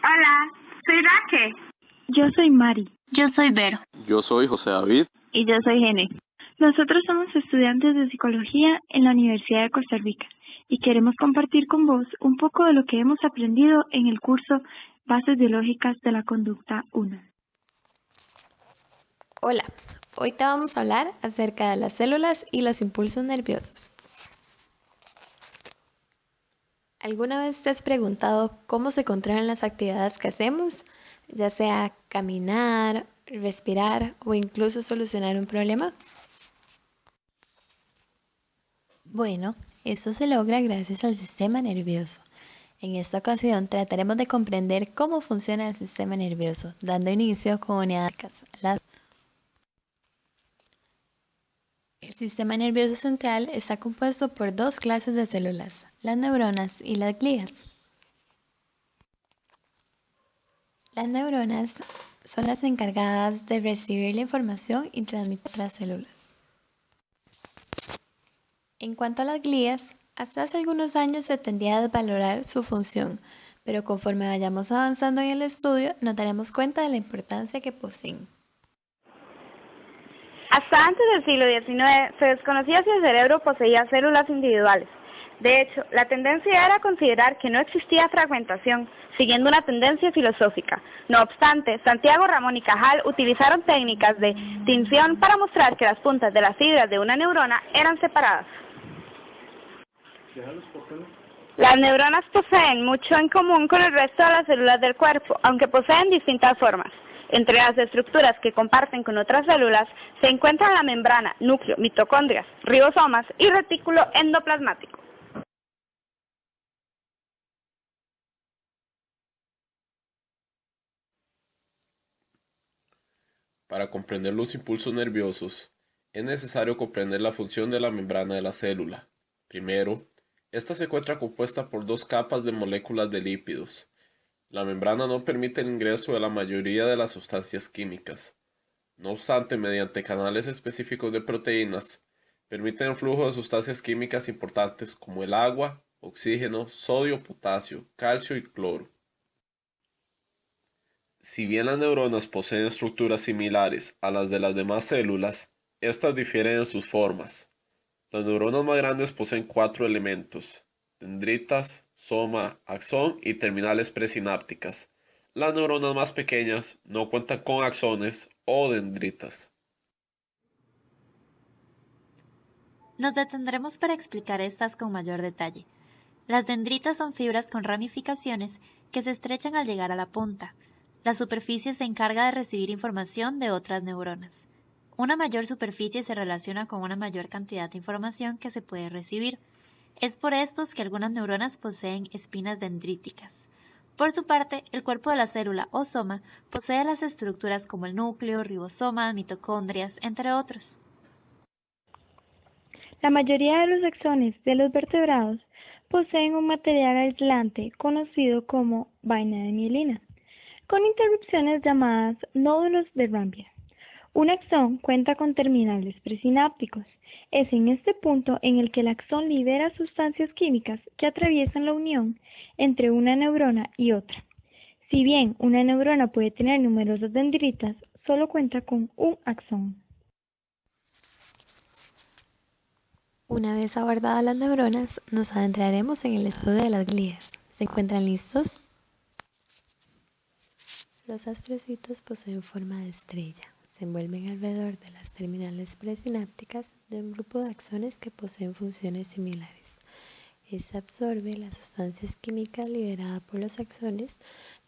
Hola, soy Raque. Yo soy Mari. Yo soy Vero. Yo soy José David. Y yo soy Gene. Nosotros somos estudiantes de psicología en la Universidad de Costa Rica y queremos compartir con vos un poco de lo que hemos aprendido en el curso Bases Biológicas de la Conducta 1. Hola, hoy te vamos a hablar acerca de las células y los impulsos nerviosos. ¿Alguna vez te has preguntado cómo se controlan las actividades que hacemos, ya sea caminar, respirar o incluso solucionar un problema? Bueno, eso se logra gracias al sistema nervioso. En esta ocasión trataremos de comprender cómo funciona el sistema nervioso, dando inicio con unidades. El sistema nervioso central está compuesto por dos clases de células, las neuronas y las glías. Las neuronas son las encargadas de recibir la información y transmitir a las células. En cuanto a las glías, hasta hace algunos años se tendía a desvalorar su función, pero conforme vayamos avanzando en el estudio, nos daremos cuenta de la importancia que poseen. Hasta antes del siglo XIX se desconocía si el cerebro poseía células individuales. De hecho, la tendencia era considerar que no existía fragmentación, siguiendo una tendencia filosófica. No obstante, Santiago Ramón y Cajal utilizaron técnicas de tinción para mostrar que las puntas de las fibras de una neurona eran separadas. Las neuronas poseen mucho en común con el resto de las células del cuerpo, aunque poseen distintas formas. Entre las estructuras que comparten con otras células se encuentran la membrana, núcleo, mitocondrias, ribosomas y retículo endoplasmático. Para comprender los impulsos nerviosos, es necesario comprender la función de la membrana de la célula. Primero, esta se encuentra compuesta por dos capas de moléculas de lípidos. La membrana no permite el ingreso de la mayoría de las sustancias químicas. No obstante, mediante canales específicos de proteínas, permiten el flujo de sustancias químicas importantes como el agua, oxígeno, sodio, potasio, calcio y cloro. Si bien las neuronas poseen estructuras similares a las de las demás células, estas difieren en sus formas. Las neuronas más grandes poseen 4 elementos: dendritas, soma, axón y terminales presinápticas. Las neuronas más pequeñas no cuentan con axones o dendritas. Nos detendremos para explicar estas con mayor detalle. Las dendritas son fibras con ramificaciones que se estrechan al llegar a la punta. La superficie se encarga de recibir información de otras neuronas. Una mayor superficie se relaciona con una mayor cantidad de información que se puede recibir. Es por estos que algunas neuronas poseen espinas dendríticas. Por su parte, el cuerpo de la célula o soma posee las estructuras como el núcleo, ribosomas, mitocondrias, entre otros. La mayoría de los axones de los vertebrados poseen un material aislante conocido como vaina de mielina, con interrupciones llamadas nódulos de Ranvier. Un axón cuenta con terminales presinápticos. Es en este punto en el que el axón libera sustancias químicas que atraviesan la unión entre una neurona y otra. Si bien una neurona puede tener numerosas dendritas, solo cuenta con un axón. Una vez abordadas las neuronas, nos adentraremos en el estudio de las glías. ¿Se encuentran listos? Los astrocitos poseen forma de estrella. Se envuelven alrededor de las terminales presinápticas de un grupo de axones que poseen funciones similares. Esta absorbe las sustancias químicas liberadas por los axones,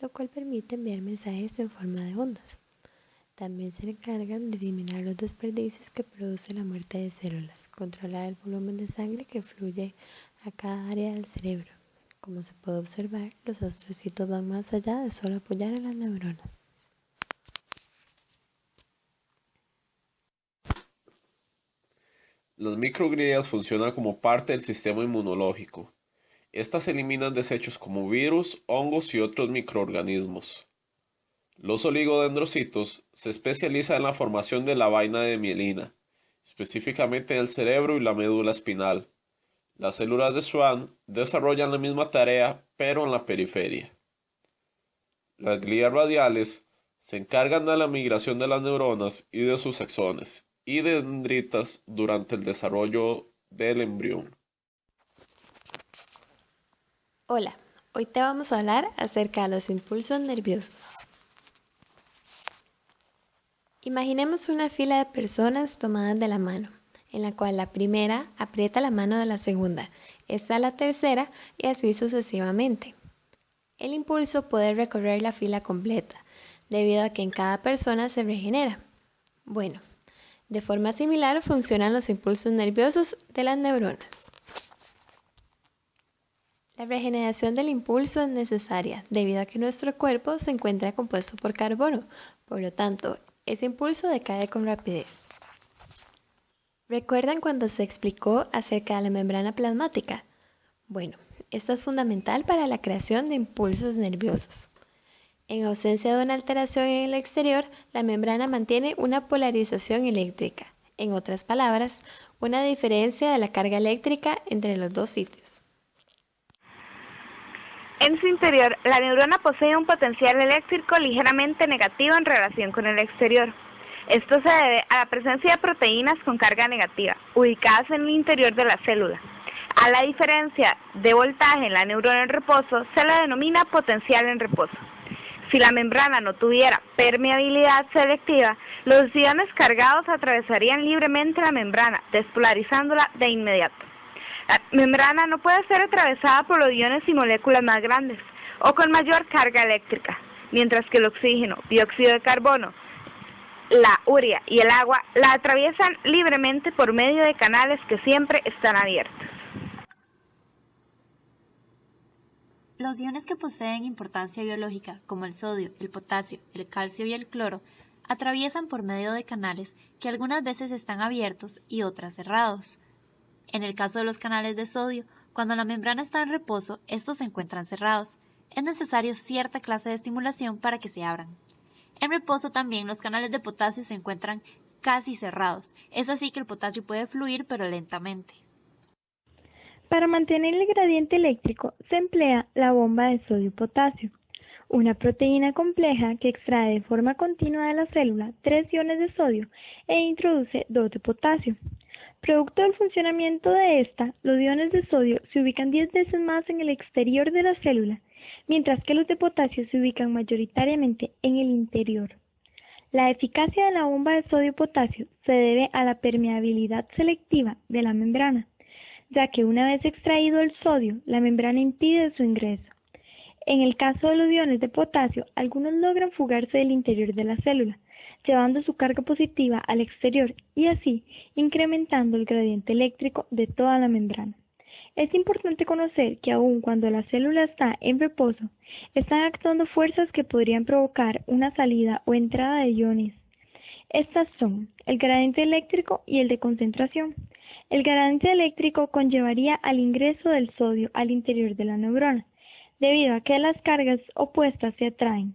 lo cual permite enviar mensajes en forma de ondas. También se encargan de eliminar los desperdicios que produce la muerte de células, controlar el volumen de sangre que fluye a cada área del cerebro. Como se puede observar, los astrocitos van más allá de solo apoyar a las neuronas. Las microglías funcionan como parte del sistema inmunológico. Estas eliminan desechos como virus, hongos y otros microorganismos. Los oligodendrocitos se especializan en la formación de la vaina de mielina, específicamente en el cerebro y la médula espinal. Las células de Schwann desarrollan la misma tarea, pero en la periferia. Las glías radiales se encargan de la migración de las neuronas y de sus axones y dendritas durante el desarrollo del embrión. Hola, hoy te vamos a hablar acerca de los impulsos nerviosos. Imaginemos una fila de personas tomadas de la mano, en la cual la primera aprieta la mano de la segunda, esta la tercera y así sucesivamente. El impulso puede recorrer la fila completa, debido a que en cada persona se regenera. Bueno, de forma similar funcionan los impulsos nerviosos de las neuronas. La regeneración del impulso es necesaria debido a que nuestro cuerpo se encuentra compuesto por carbono, por lo tanto, ese impulso decae con rapidez. ¿Recuerdan cuando se explicó acerca de la membrana plasmática? Bueno, esto es fundamental para la creación de impulsos nerviosos. En ausencia de una alteración en el exterior, la membrana mantiene una polarización eléctrica, en otras palabras, una diferencia de la carga eléctrica entre los dos sitios. En su interior, la neurona posee un potencial eléctrico ligeramente negativo en relación con el exterior. Esto se debe a la presencia de proteínas con carga negativa, ubicadas en el interior de la célula. A la diferencia de voltaje en la neurona en reposo, se la denomina potencial en reposo. Si la membrana no tuviera permeabilidad selectiva, los iones cargados atravesarían libremente la membrana, despolarizándola de inmediato. La membrana no puede ser atravesada por los iones y moléculas más grandes o con mayor carga eléctrica, mientras que el oxígeno, dióxido de carbono, la urea y el agua la atraviesan libremente por medio de canales que siempre están abiertos. Los iones que poseen importancia biológica, como el sodio, el potasio, el calcio y el cloro, atraviesan por medio de canales que algunas veces están abiertos y otras cerrados. En el caso de los canales de sodio, cuando la membrana está en reposo, estos se encuentran cerrados. Es necesario cierta clase de estimulación para que se abran. En reposo también los canales de potasio se encuentran casi cerrados. Es así que el potasio puede fluir pero lentamente. Para mantener el gradiente eléctrico se emplea la bomba de sodio-potasio, una proteína compleja que extrae de forma continua de la célula 3 iones de sodio e introduce 2 de potasio. Producto del funcionamiento de esta, los iones de sodio se ubican 10 veces más en el exterior de la célula, mientras que los de potasio se ubican mayoritariamente en el interior. La eficacia de la bomba de sodio-potasio se debe a la permeabilidad selectiva de la membrana, ya que una vez extraído el sodio, la membrana impide su ingreso. En el caso de los iones de potasio, algunos logran fugarse del interior de la célula, llevando su carga positiva al exterior y así incrementando el gradiente eléctrico de toda la membrana. Es importante conocer que aun cuando la célula está en reposo, están actuando fuerzas que podrían provocar una salida o entrada de iones. Estas son el gradiente eléctrico y el de concentración. El gradiente eléctrico conllevaría al ingreso del sodio al interior de la neurona, debido a que las cargas opuestas se atraen.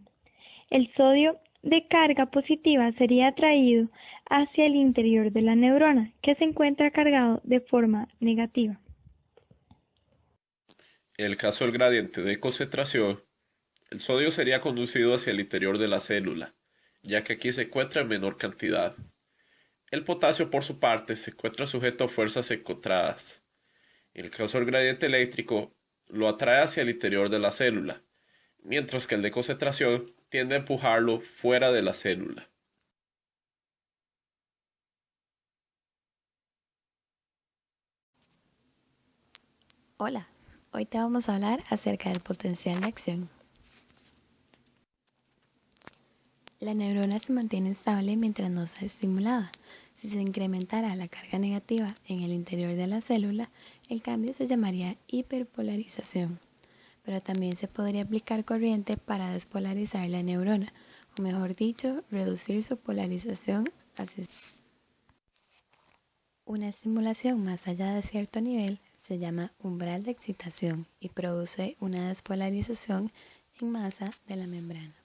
El sodio de carga positiva sería atraído hacia el interior de la neurona, que se encuentra cargado de forma negativa. En el caso del gradiente de concentración, el sodio sería conducido hacia el interior de la célula, ya que aquí se encuentra en menor cantidad. El potasio, por su parte, se encuentra sujeto a fuerzas encontradas. En el caso del gradiente eléctrico, lo atrae hacia el interior de la célula, mientras que el de concentración tiende a empujarlo fuera de la célula. Hola, hoy te vamos a hablar acerca del potencial de acción. La neurona se mantiene estable mientras no sea estimulada. Si se incrementara la carga negativa en el interior de la célula, el cambio se llamaría hiperpolarización. Pero también se podría aplicar corriente para despolarizar la neurona, o mejor dicho, reducir su polarización hacia una estimulación más allá de cierto nivel se llama umbral de excitación y produce una despolarización en masa de la membrana.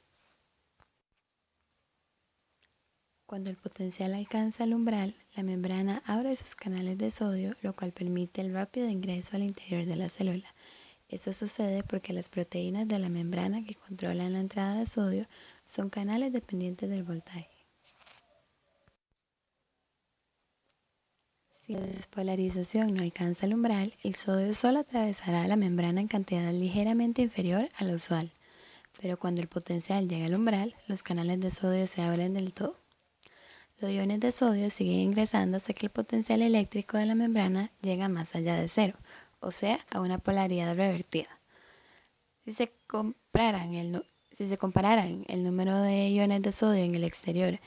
Cuando el potencial alcanza el umbral, la membrana abre sus canales de sodio, lo cual permite el rápido ingreso al interior de la célula. Eso sucede porque las proteínas de la membrana que controlan la entrada de sodio son canales dependientes del voltaje. Si la despolarización no alcanza el umbral, el sodio solo atravesará la membrana en cantidad ligeramente inferior a lo usual, pero cuando el potencial llega al umbral, los canales de sodio se abren del todo. Los iones de sodio siguen ingresando hasta que el potencial eléctrico de la membrana llega más allá de cero, o sea, a una polaridad revertida. Si se compararan el número de iones de sodio en el exterior,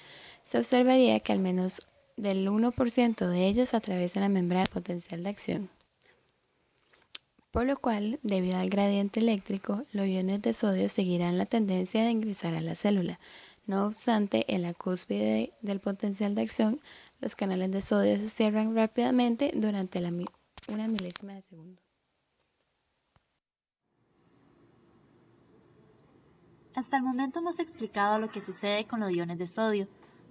se observaría que al menos del 1% de ellos atraviesan la membrana potencial de acción. Por lo cual, debido al gradiente eléctrico, los iones de sodio seguirán la tendencia de ingresar a la célula. No obstante, en la cúspide del potencial de acción, los canales de sodio se cierran rápidamente durante una milésima de segundo. Hasta el momento hemos explicado lo que sucede con los iones de sodio,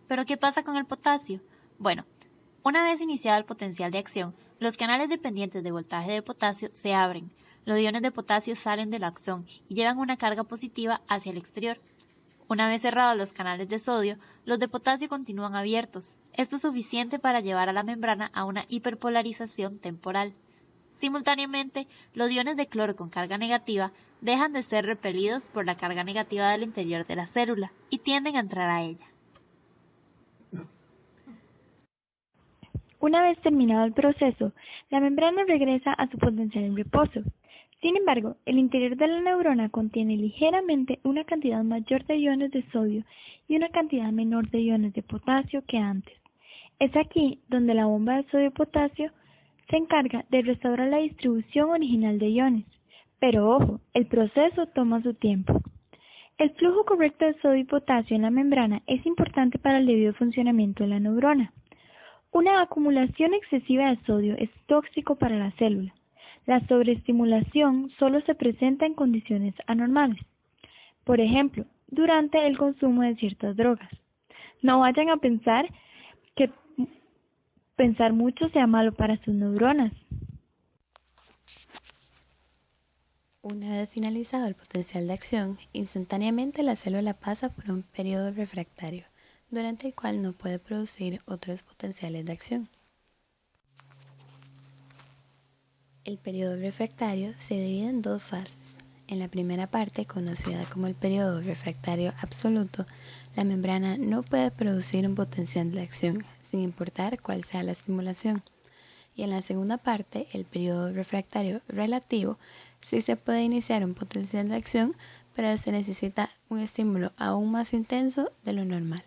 pero ¿qué pasa con el potasio? Bueno, una vez iniciado el potencial de acción, los canales dependientes de voltaje de potasio se abren. Los iones de potasio salen de la acción y llevan una carga positiva hacia el exterior. Una vez cerrados los canales de sodio, los de potasio continúan abiertos. Esto es suficiente para llevar a la membrana a una hiperpolarización temporal. Simultáneamente, los iones de cloro con carga negativa dejan de ser repelidos por la carga negativa del interior de la célula y tienden a entrar a ella. Una vez terminado el proceso, la membrana regresa a su potencial en reposo. Sin embargo, el interior de la neurona contiene ligeramente una cantidad mayor de iones de sodio y una cantidad menor de iones de potasio que antes. Es aquí donde la bomba de sodio-potasio se encarga de restaurar la distribución original de iones. Pero ojo, el proceso toma su tiempo. El flujo correcto de sodio y potasio en la membrana es importante para el debido funcionamiento de la neurona. Una acumulación excesiva de sodio es tóxico para la célula. La sobreestimulación solo se presenta en condiciones anormales. Por ejemplo, durante el consumo de ciertas drogas. No vayan a pensar que pensar mucho sea malo para sus neuronas. Una vez finalizado el potencial de acción, instantáneamente la célula pasa por un periodo refractario, durante el cual no puede producir otros potenciales de acción. El periodo refractario se divide en dos fases. En la primera parte, conocida como el periodo refractario absoluto, la membrana no puede producir un potencial de acción, sin importar cuál sea la estimulación. Y en la segunda parte, el periodo refractario relativo, sí se puede iniciar un potencial de acción, pero se necesita un estímulo aún más intenso de lo normal.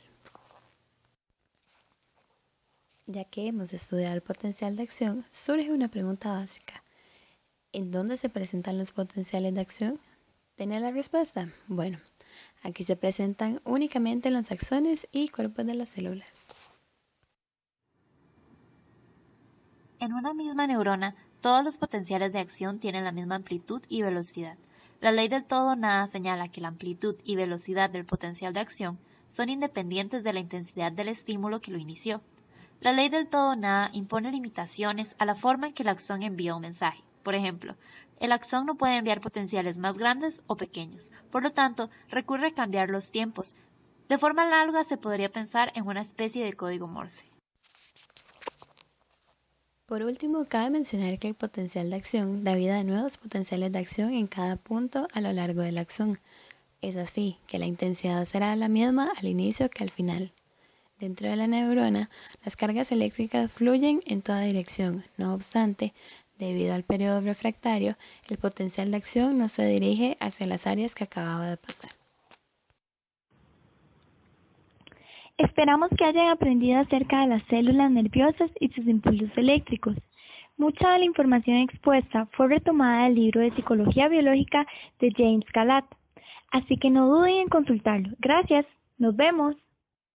Ya que hemos estudiado el potencial de acción, surge una pregunta básica. ¿En dónde se presentan los potenciales de acción? ¿Tiene la respuesta? Bueno, aquí se presentan únicamente en los axones y cuerpos de las células. En una misma neurona, todos los potenciales de acción tienen la misma amplitud y velocidad. La ley del todo o nada señala que la amplitud y velocidad del potencial de acción son independientes de la intensidad del estímulo que lo inició. La ley del todo o nada impone limitaciones a la forma en que el axón envía un mensaje. Por ejemplo, el axón no puede enviar potenciales más grandes o pequeños, por lo tanto, recurre a cambiar los tiempos. De forma análoga se podría pensar en una especie de código Morse. Por último, cabe mencionar que el potencial de acción da vida a nuevos potenciales de acción en cada punto a lo largo del axón. Es así que la intensidad será la misma al inicio que al final. Dentro de la neurona, las cargas eléctricas fluyen en toda dirección. No obstante, debido al periodo refractario, el potencial de acción no se dirige hacia las áreas que acababa de pasar. Esperamos que hayan aprendido acerca de las células nerviosas y sus impulsos eléctricos. Mucha de la información expuesta fue retomada del libro de Psicología Biológica de James Galat, así que no duden en consultarlo. Gracias, nos vemos.